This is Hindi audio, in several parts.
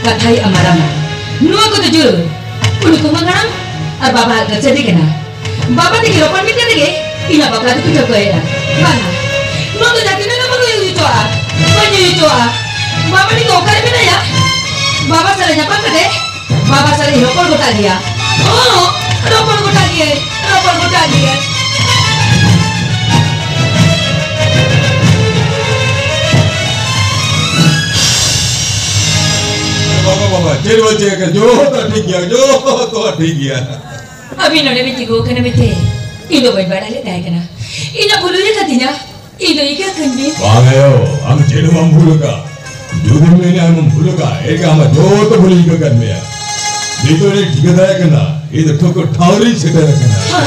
kathai amarama nuwa ko tujur unu kumangaram ar baba kerja di kena baba di kira pan mikir lagi ina baba tu kerja kau ya mana nuwa tu jadi nana baru yang itu banyak itu baba di kau kali mana ya baba sering apa kade baba sering ropor kota dia oh ropor kota dia बाबा चल बच्चे का जो तो ठीक गया अभी नोने में चिको कने में थे इनो बन बड़ा ले ताई कना इना बोलो ये कतिना इनो ये क्या करनी बांगयो हम जेल में भूलो का जो दिन में हम भूलो का एक हम जो तो भूली का कर में ये तो एक ठिकाना है करना ये तो ठोको ठावरी छिटे रखना हाँ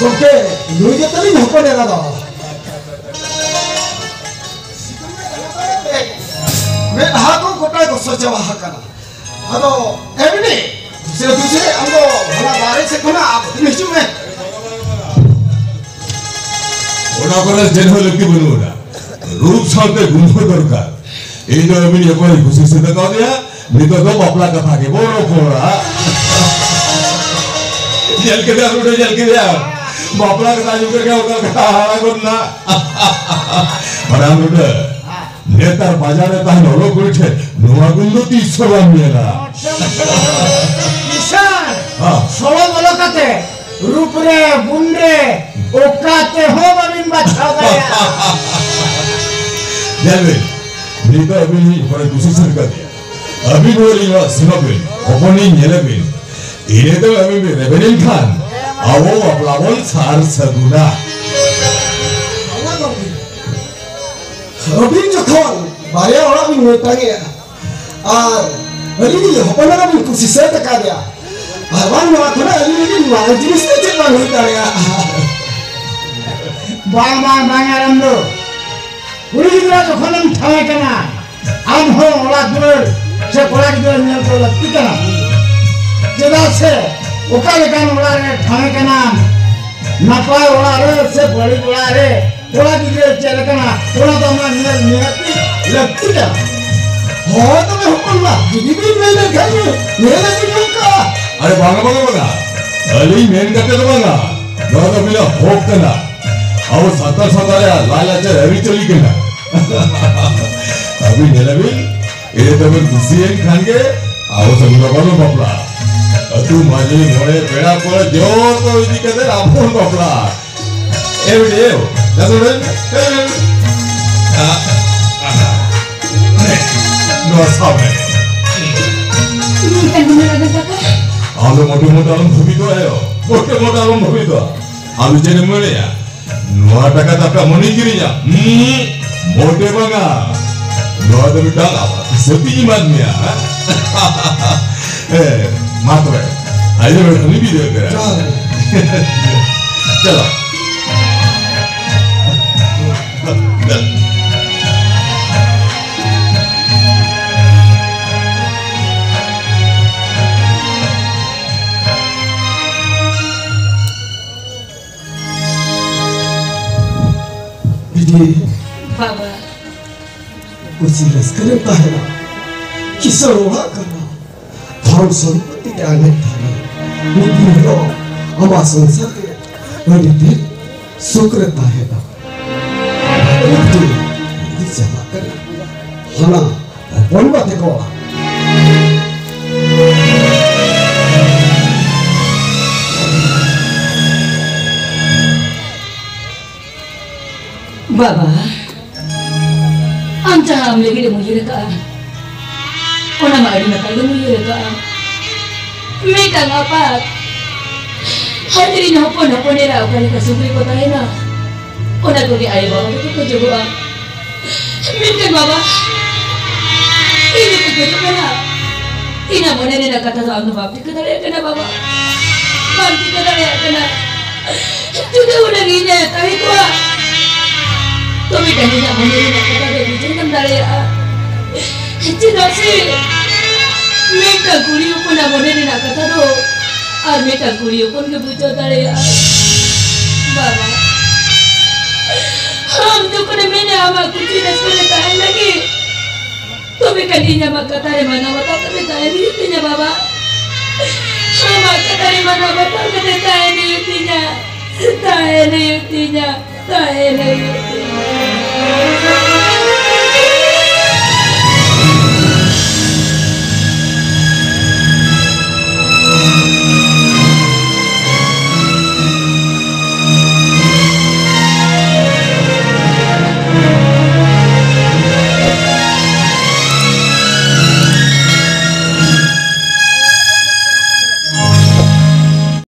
ओके लुई तली नपो ने लगा मैं हाकों कोटा को सोचा वहाँ करना अतो एवरी दूसरे हमको भला बारे से कोना आप निश्चय में ओना कोना जेल लगी बनोड़ा रूप साथे गुंडो दरकार ये जो अभी ये कोई खुशी से दगा दिया नहीं तो बापला कथा के बोलो कोड़ा जल के दिया बापला कथा जो करके होगा कहा करना और हम लोग नेतार बाजारे ताही नलो गुलछे नुआ गुंडो 300 मिला किसान सोलो बोलो कते रूप रे बुंडे ओकाते हो बबिन बचा गया जलवे नहीं तो अभी पर दूसरी सरकार दिया अभी बोली ना सिनोबिन ओपनी नेलेबिन इन्हें तो अभी भी रेबेलिन खान आवो अपलावन सार सगुना अभी जो कौन बारे वाला भी होता है अरे ये हपना का भी कुछ से तक आ गया वन में थोड़ा अली वाला जिनिस से चलना होता है बांग आरंभो उड़ी दिया जो खनम थामे कना आम हो वाला दूर से कोड़ा की दूर नियल को लगती कना जदा से ओकाले कान वाला रे थामे कना नपाय वाला रे से बड़ी वाला रे कोड़ा की दूर चल कना कोड़ा तो हमारा नियत लगती है हो तो मैं हुकुम ला जिदी मैंने घर मेरे भी का अरे बांगा अली मेन करते तो बांगा दो तो मिला होप करना अब सत्तर या लाला चे अभी चली के ना अभी नेलवी ये तो मैं दूसरी खान के अब समझो बालो बपला तू माजी मोड़े पेड़ा पर जो तो इसी के दे आपको बपला एवढे हो जसोडे नो सामने आलो मोटे आलम भूमि तो है मोटे आलम भूमि तो आलू जेने मरे या नुआ टका तपका मनी गिरिया मोटे बंगा नुआ तो बिटा लावा सती मत में मात रे आइए बैठ नहीं भी दे करा चलो बाबा कुछ रस करता है ना किसरोहा करना धर्म संपत्ति के आगे थाने लेकिन रो हमारा संसार के बड़ी देर सुख रहता है ना लेकिन इसे बात करना हना कौन बात है कौन बाबा आमचा आमले गेले मुलीरे का कोणा माडी नका गे मुलीरे का मी टांगा पात हजरी नको ने राव काले का सुकरी कोता है ना कोणा कोणी आई बाबा को जगवा मी बाबा ini begitu kana ina monene na kata sa anu babi kadare kana baba babi kadare kana juga udah gini tapi gua tapi tadi nak monene na kata de bijin kan dare tidak sih minta kuliah pun na monene na kata do ar minta kuliah pun ke bujo dare baba हम तो कोने मैंने आमा कुछ नहीं सुने तान लगी Tumi kadinya maka dari mana mata tumi tahu yutinya baba. Maka dari mana mata tumi tahu yutinya. Tahu yutinya.